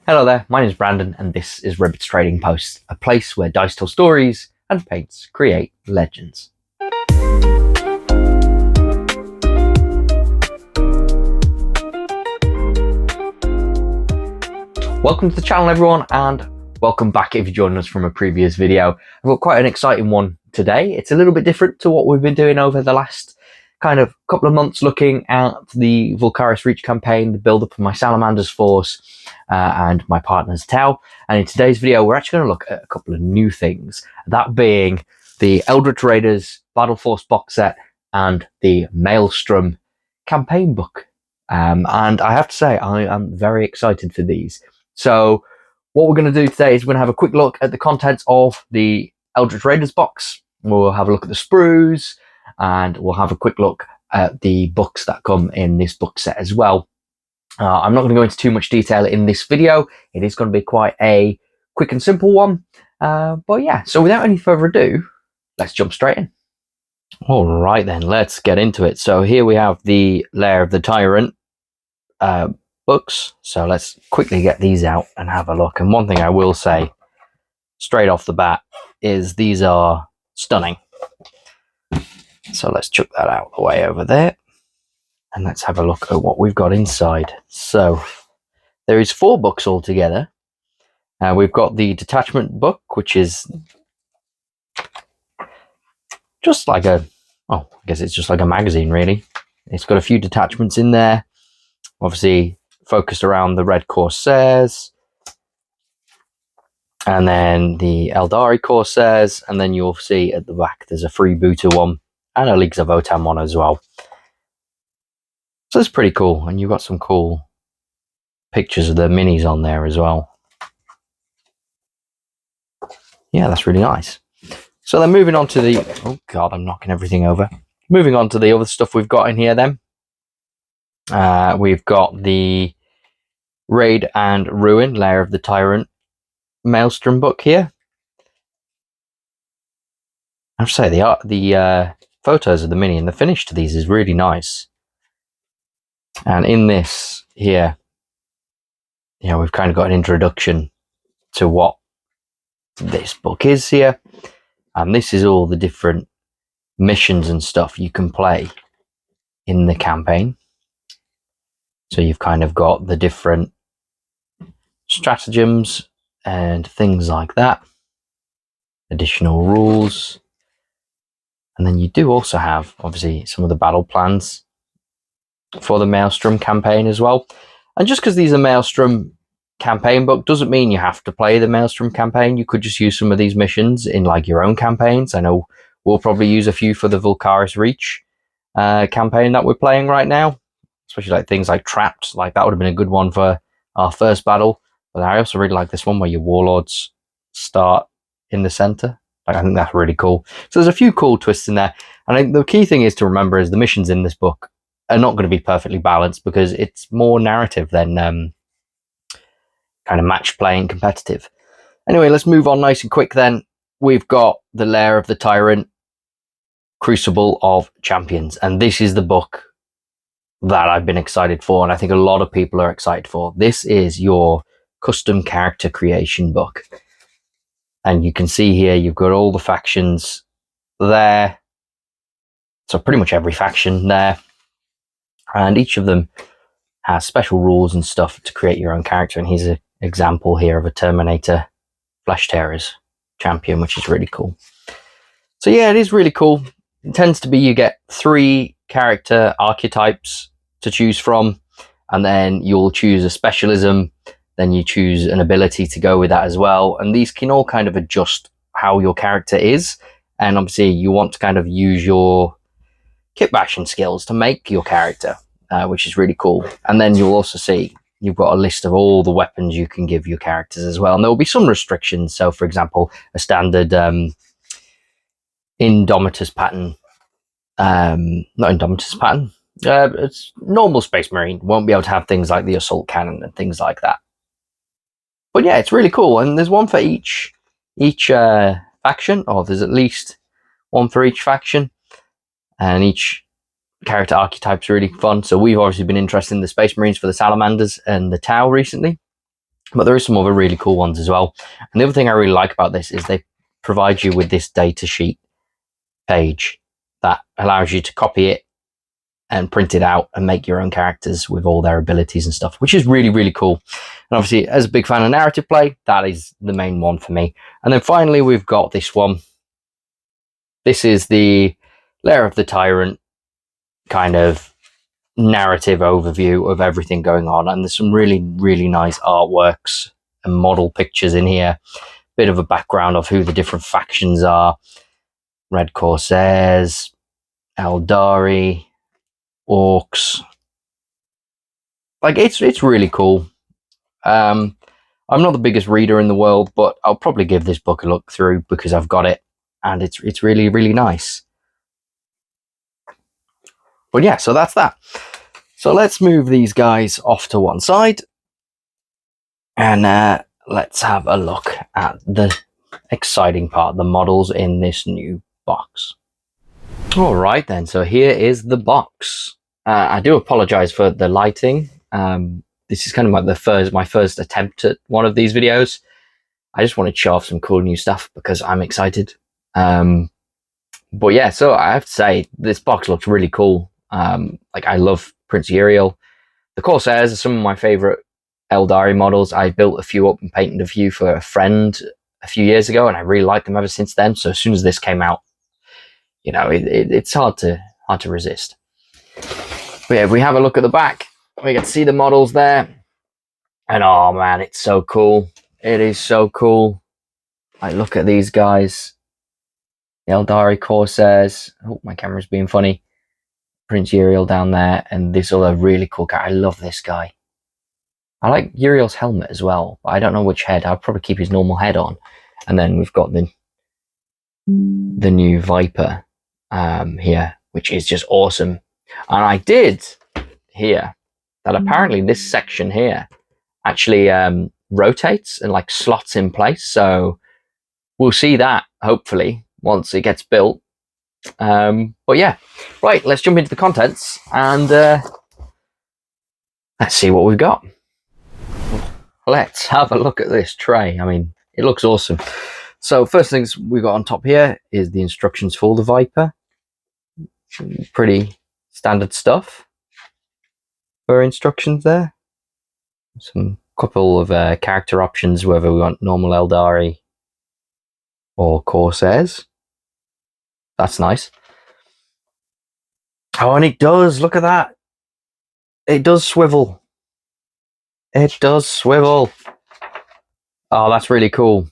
Hello there, my name is Brandon and this is Ribert's Trading Post, a place where dice tell stories and paints create legends. Welcome to the channel everyone, and welcome back if you joined us from a previous video. I've got quite an exciting one today. It's a little bit different to what we've been doing over the last kind of couple of months, looking at the Vulkaris Reach campaign, the build up of my Salamanders force and my partner's Tau. And in today's video we're actually going to look at a couple of new things, that being the Eldritch Raiders Battleforce box set and the Maelstrom campaign book. And I have to say I am very excited for these. So what we're going to do today is we're going to have a quick look at the contents of the Eldritch Raiders box. We'll have a look at the sprues, and we'll have a quick look at the books that come in this book set as well. I'm not going to go into too much detail in this video. It is going to be quite a quick and simple one. But yeah, so without any further ado, let's jump straight in. All right then, let's get into it. So here we have the Lair of the Tyrant books. So let's quickly get these out and have a look. And one thing I will say straight off the bat is these are stunning. So let's chuck that out of the way over there. And let's have a look at what we've got inside. So there is 4 books altogether. We've got the detachment book, which is just like I guess it's just like a magazine really. It's got a few detachments in there, obviously focused around the red Corsairs, and then the Aeldari Corsairs, and then you'll see at the back there's a freebooter one and a Leagues of Votan one as well. So it's pretty cool, and you've got some cool pictures of the minis on there as well. Yeah, that's really nice. So then moving on to the... Oh god, I'm knocking everything over. Moving on to the other stuff we've got in here then. We've got the Raid and Ruin, Lair of the Tyrant Maelstrom book here. I have to say, the photos of the mini and the finish to these is really nice. And in this here, we've kind of got an introduction to what this book is here. And this is all the different missions and stuff you can play in the campaign. So you've kind of got the different stratagems and things like that. Additional rules. And then you do also have, obviously, some of the battle plans for the Maelstrom campaign as well. And just because these are Maelstrom campaign book doesn't mean you have to play the Maelstrom campaign. You could just use some of these missions in like your own campaigns. I know we'll probably use a few for the Vulkaris Reach campaign that we're playing right now, especially like things like Trapped. Like that would have been a good one for our first battle. But I also really like this one where your warlords start in the center. Like, I think that's really cool. So there's a few cool twists in there. And I think the key thing is to remember is the missions in this book are not going to be perfectly balanced because it's more narrative than kind of match playing competitive. Anyway, let's move on nice and quick then. We've got the Lair of the Tyrant, Crucible of Champions. And this is the book that I've been excited for, and I think a lot of people are excited for. This is your custom character creation book. And you can see here you've got all the factions there. So pretty much every faction there. And each of them has special rules and stuff to create your own character. And here's an example here of a Terminator Flesh Tearers champion, which is really cool. So yeah, it is really cool. It tends to be you get 3 character archetypes to choose from, and then you'll choose a specialism, then you choose an ability to go with that as well. And these can all kind of adjust how your character is. And obviously you want to kind of use your kit bashing skills to make your character, which is really cool. And then you'll also see you've got a list of all the weapons you can give your characters as well. And there will be some restrictions. So for example, a standard Indomitus pattern, not Indomitus pattern, it's normal Space Marine won't be able to have things like the assault cannon and things like that. But yeah, it's really cool. And there's one for each faction, or there's at least one for each faction. And each character archetype's really fun. So we've obviously been interested in the Space Marines for the Salamanders and the Tau recently. But there are some other really cool ones as well. And the other thing I really like about this is they provide you with this data sheet page that allows you to copy it and print it out and make your own characters with all their abilities and stuff, which is really, really cool. And obviously, as a big fan of narrative play, that is the main one for me. And then finally, we've got this one. This is the Lair of the Tyrant kind of narrative overview of everything going on. And there's some really, really nice artworks and model pictures in here. Bit of a background of who the different factions are. Red Corsairs, Aeldari, Orcs. Like, it's really cool. I'm not the biggest reader in the world, but I'll probably give this book a look through because I've got it, and it's really, really nice. But yeah, so that's that. So let's move these guys off to one side, and let's have a look at the exciting part, the models in this new box. All right then, so here is the box. I do apologize for the lighting. This is kind of like my first attempt at one of these videos. I just wanted to show off some cool new stuff because I'm excited. But yeah, so I have to say this box looks really cool. Like, I love Prince Uriel. The Corsairs are some of my favorite Aeldari models. I built a few up and painted a few for a friend a few years ago, and I really liked them ever since then. So as soon as this came out, you know, it's hard to resist. But yeah, if we have a look at the back, we can see the models there. And oh man, it's so cool. It is so cool. Like, look at these guys. The Eldari Corsairs. Oh, my camera's being funny. Prince Uriel down there, and this other really cool guy. I love this guy. I like Uriel's helmet as well, but I don't know which head. I'll probably keep his normal head on. And then we've got the new Viper here, which is just awesome. And I did hear that apparently this section here actually rotates and like slots in place. So we'll see that hopefully once it gets built. But yeah, right, let's jump into the contents and let's see what we've got. Let's have a look at this tray. I mean, it looks awesome. So first things we got on top here is the instructions for the Viper. Pretty standard stuff for instructions there. Some couple of character options, whether we want normal Aeldari or Corsairs. That's nice. Oh, and it does, look at that. It does swivel. It does swivel. Oh, that's really cool.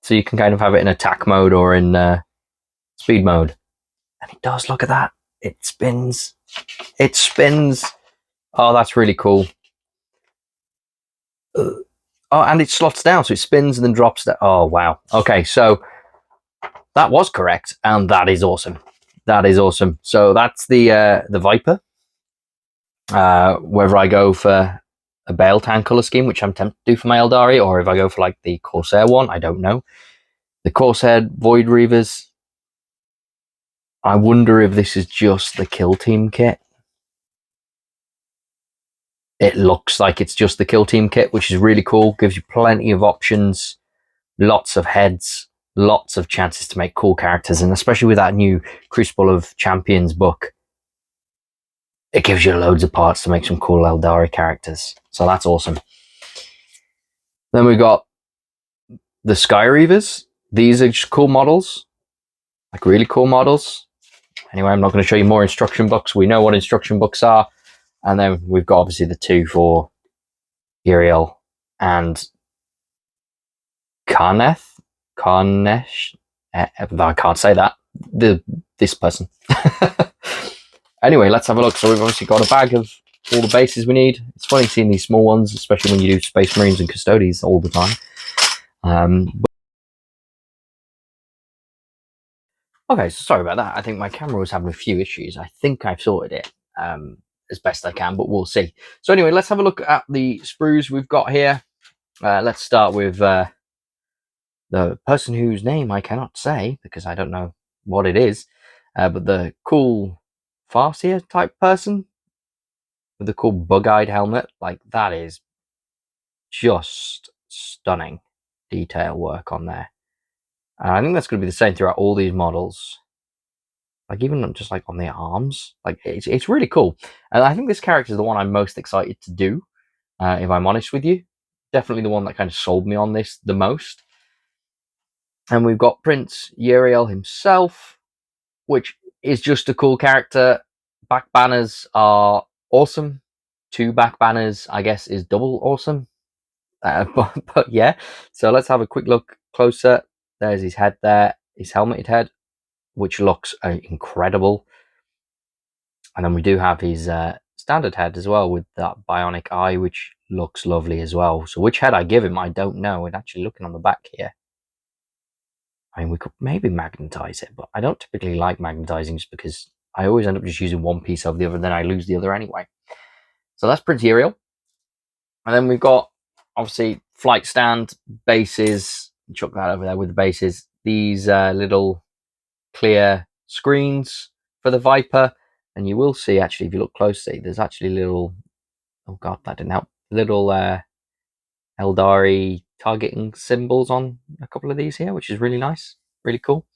So you can kind of have it in attack mode or in speed mode. And it does, look at that. It spins. It spins. Oh, that's really cool. Oh, and it slots down, so it spins and then drops down. Oh, wow. Okay, so that was correct, and that is awesome. That is awesome. So that's the Viper. Whether I go for a Bale Town colour scheme, which I'm tempted to do for my Aeldari, or if I go for like the Corsair one, I don't know. The Corsair Void Reavers. I wonder if this is just the Kill Team kit. It looks like it's just the Kill Team kit, which is really cool. Gives you plenty of options, lots of heads, lots of chances to make cool characters, and especially with that new Crucible of Champions book, it gives you loads of parts to make some cool Aeldari characters. So that's awesome. Then we got the Sky Reavers. These are just cool models, like really cool models. Anyway, I'm not going to show you more instruction books. We know what instruction books are. And then we've got obviously the two for Uriel and Karnesh. I can't say that. This person. Anyway, let's have a look. So we've obviously got a bag of all the bases we need. It's funny seeing these small ones, especially when you do Space Marines and Custodes all the time. Okay, so sorry about that. I think my camera was having a few issues. I think I've sorted it as best I can, but we'll see. So anyway, let's have a look at the sprues we've got here. Let's start with the person whose name I cannot say because I don't know what it is, but the cool Farseer type person with the cool bug-eyed helmet. Like, that is just stunning detail work on there. And I think that's going to be the same throughout all these models. Like even just like on the arms, like it's really cool. And I think this character is the one I'm most excited to do, if I'm honest with you. Definitely the one that kind of sold me on this the most. And we've got Prince Uriel himself, which is just a cool character. Back banners are awesome. 2 back banners, I guess, is double awesome. But yeah, so let's have a quick look closer. There's his head there, his helmeted head, which looks incredible. And then we do have his standard head as well with that bionic eye, which looks lovely as well. So which head I give him, I don't know. We're actually looking on the back here. I mean, we could maybe magnetize it, but I don't typically like magnetizing just because I always end up just using one piece over the other, then I lose the other anyway. So that's Prince Uriel. And then we've got, obviously, flight stand, bases. Chuck that over there with the bases. These little clear screens for the Viper. And you will see, actually, if you look closely, there's actually little... Oh, God, that didn't help. Little Aeldari targeting symbols on a couple of these here, which is really nice. Really cool.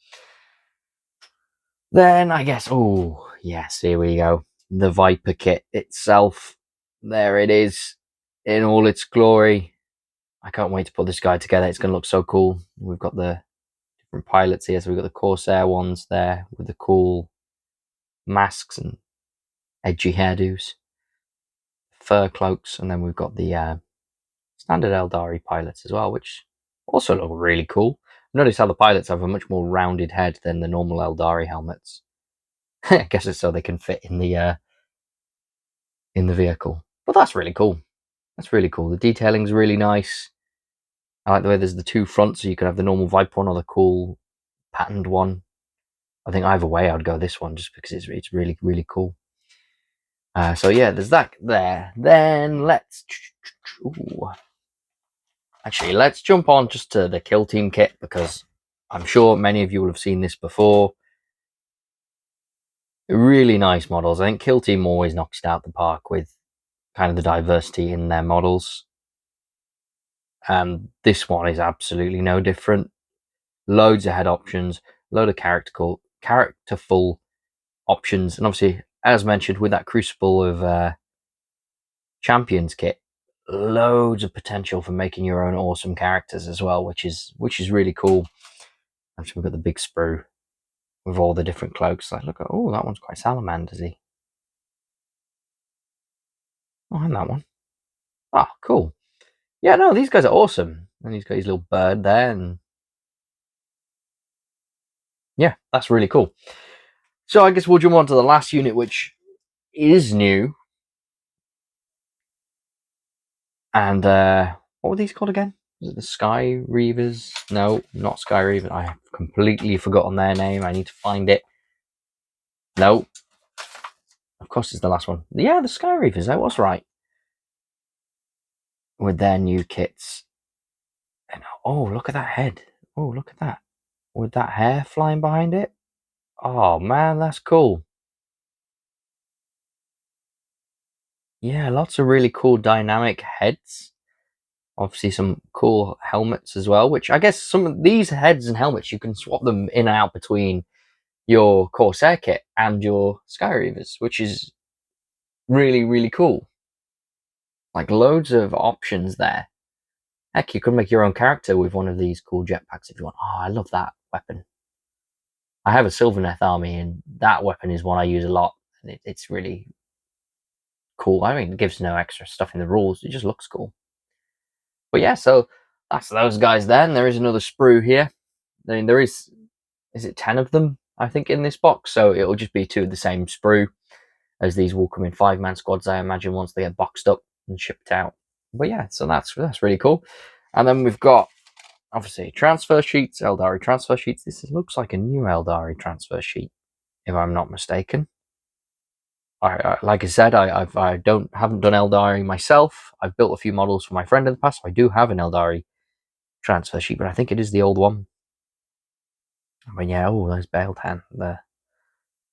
Then, I guess... Oh, yes, here we go. The Viper kit itself. There it is in all its glory. I can't wait to put this guy together. It's going to look so cool. We've got the different pilots here. So we've got the Corsair ones there with the cool masks and edgy hairdos, fur cloaks, and then we've got the standard Aeldari pilots as well, which also look really cool. Notice how the pilots have a much more rounded head than the normal Aeldari helmets. I guess it's so they can fit in the vehicle. But that's really cool. That's really cool. The detailing's really nice. I like the way there's the 2 fronts, so you could have the normal Viper one or the cool patterned one. I think either way I'd go this one just because it's really, really cool. So yeah, there's that there. Then let's... Ooh. Actually, let's jump on just to the Kill Team kit, because I'm sure many of you will have seen this before. Really nice models. I think Kill Team always knocks it out the park with kind of the diversity in their models. And this one is absolutely no different. Loads of head options, load of characterful options, and obviously, as mentioned, with that Crucible of Champions kit, loads of potential for making your own awesome characters as well, which is really cool. Actually, we've got the big sprue with all the different cloaks. Like, look at, oh, that one's quite salamandersy. Oh, and that one. Ah, cool. Yeah, no, these guys are awesome. And he's got his little bird there, and yeah, that's really cool. So I guess we'll jump on to the last unit, which is new. And what were these called again? Was it the Sky Reavers? No, not Sky Reavers. I have completely forgotten their name. I need to find it. No. Of course it's the last one. Yeah, the Sky Reavers. I was right. With their new kits. And oh, look at that head. Oh, look at that. With that hair flying behind it. Oh, man, that's cool. Yeah, lots of really cool dynamic heads. Obviously some cool helmets as well, which I guess some of these heads and helmets, you can swap them in and out between your Corsair kit and your Sky Reavers, which is really, really cool. Like, loads of options there. Heck, you could make your own character with one of these cool jetpacks if you want. Oh, I love that weapon. I have a Sylvaneth army, and that weapon is one I use a lot. And it's really cool. I mean, it gives no extra stuff in the rules. It just looks cool. But yeah, so that's those guys then. There is another sprue here. I mean, there is it 10 of them, I think, in this box? So it'll just be 2 of the same sprue, as these will come in 5-man squads, I imagine, once they get boxed up and shipped out. But yeah, so that's really cool. And then we've got, obviously, transfer sheets, Aeldari transfer sheets. This looks like a new Aeldari transfer sheet, if I'm not mistaken. Like I said, I haven't done Aeldari myself. I've built a few models for my friend in the past. So I do have an Aeldari transfer sheet, but I think it is the old one. I mean, yeah, oh, there's Baeltan, the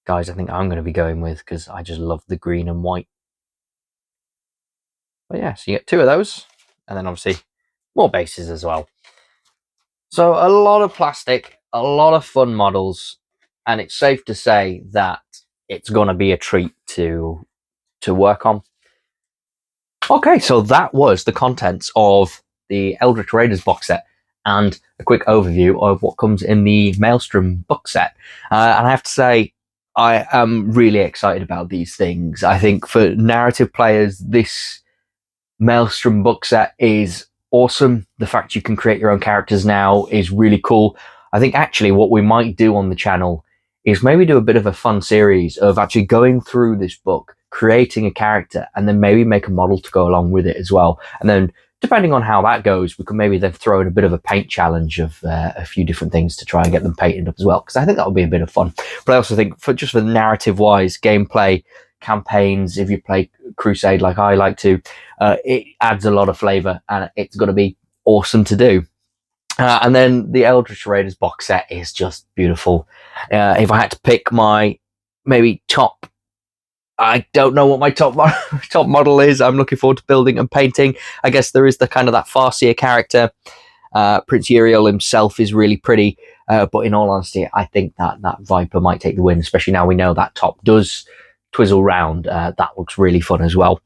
guys I think I'm going to be going with, because I just love the green and white. But yeah, so you get 2 of those. and then obviously more bases as well. So a lot of plastic, a lot of fun models, and it's safe to say that it's going to be a treat to work on. Okay, so that was the contents of the Eldritch Raiders box set and a quick overview of what comes in the Maelstrom box set. And I have to say, I am really excited about these things. I think for narrative players, this Maelstrom book set is awesome. The fact you can create your own characters now is really cool. I think actually what we might do on the channel is maybe do a bit of a fun series of actually going through this book, creating a character, and then maybe make a model to go along with it as well. And then depending on how that goes, we could maybe then throw in a bit of a paint challenge of a few different things to try and get them painted up as well, because I think that would be a bit of fun. But I also think for just for narrative wise, gameplay, campaigns, if you play Crusade like I like to, it adds a lot of flavor and it's going to be awesome to do. And then the Eldritch Raiders box set is just beautiful. If I had to pick my maybe top, I don't know what my top model is. I'm looking forward to building and painting. I guess there is the kind of that Farseer character. Prince Uriel himself is really pretty, but in all honesty, I think that Viper might take the win, especially now we know that top does twizzle round. That looks really fun as well.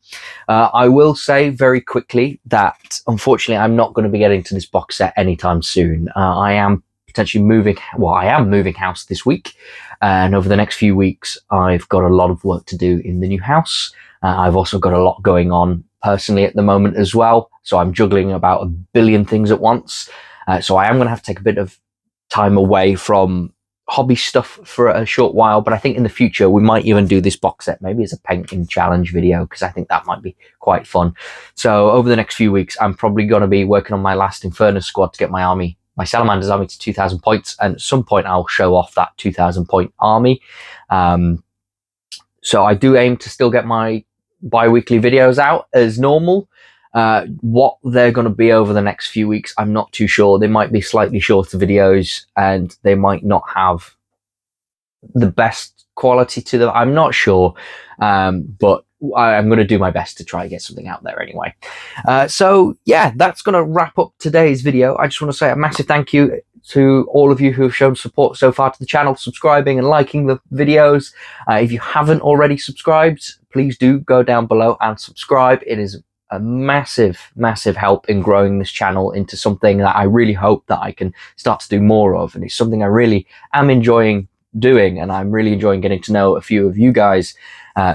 I will say very quickly that unfortunately I'm not going to be getting to this box set anytime soon. I am potentially moving house this week, and over the next few weeks I've got a lot of work to do in the new house. I've also got a lot going on personally at the moment as well, so I'm juggling about 1 billion things at once. So I am going to have to take a bit of time away from hobby stuff for a short while, but I think in the future we might even do this box set maybe as a painting challenge video, because I think that might be quite fun. So over the next few weeks I'm probably going to be working on my last Infernus squad to get my Salamander's army to 2,000 points, and at some point I'll show off that 2,000 point army. So I do aim to still get my bi-weekly videos out as normal. What they're going to be over the next few weeks, I'm not too sure. They might be slightly shorter videos and they might not have the best quality to them. I'm not sure, but I'm going to do my best to try and get something out there anyway. So yeah, that's going to wrap up today's video. I just want to say a massive thank you to all of you who have shown support so far to the channel, subscribing and liking the videos. If you haven't already subscribed, please do go down below and subscribe. It is a massive help in growing this channel into something that I really hope that I can start to do more of, and it's something I really am enjoying doing, and I'm really enjoying getting to know a few of you guys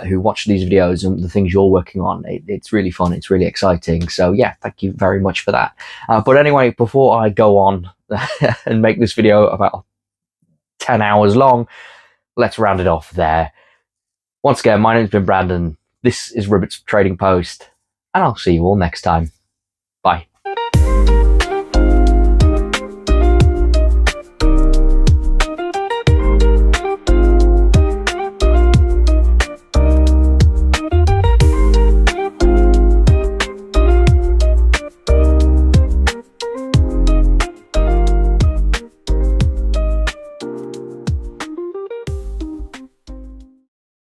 who watch these videos and the things you're working on. It's really fun, it's really exciting, so yeah, thank you very much for that. But anyway, before I go on and make this video about 10 hours long, let's round it off there. Once again, my name's been Brandon, this is Ribert's Trading Post, and I'll see you all next time.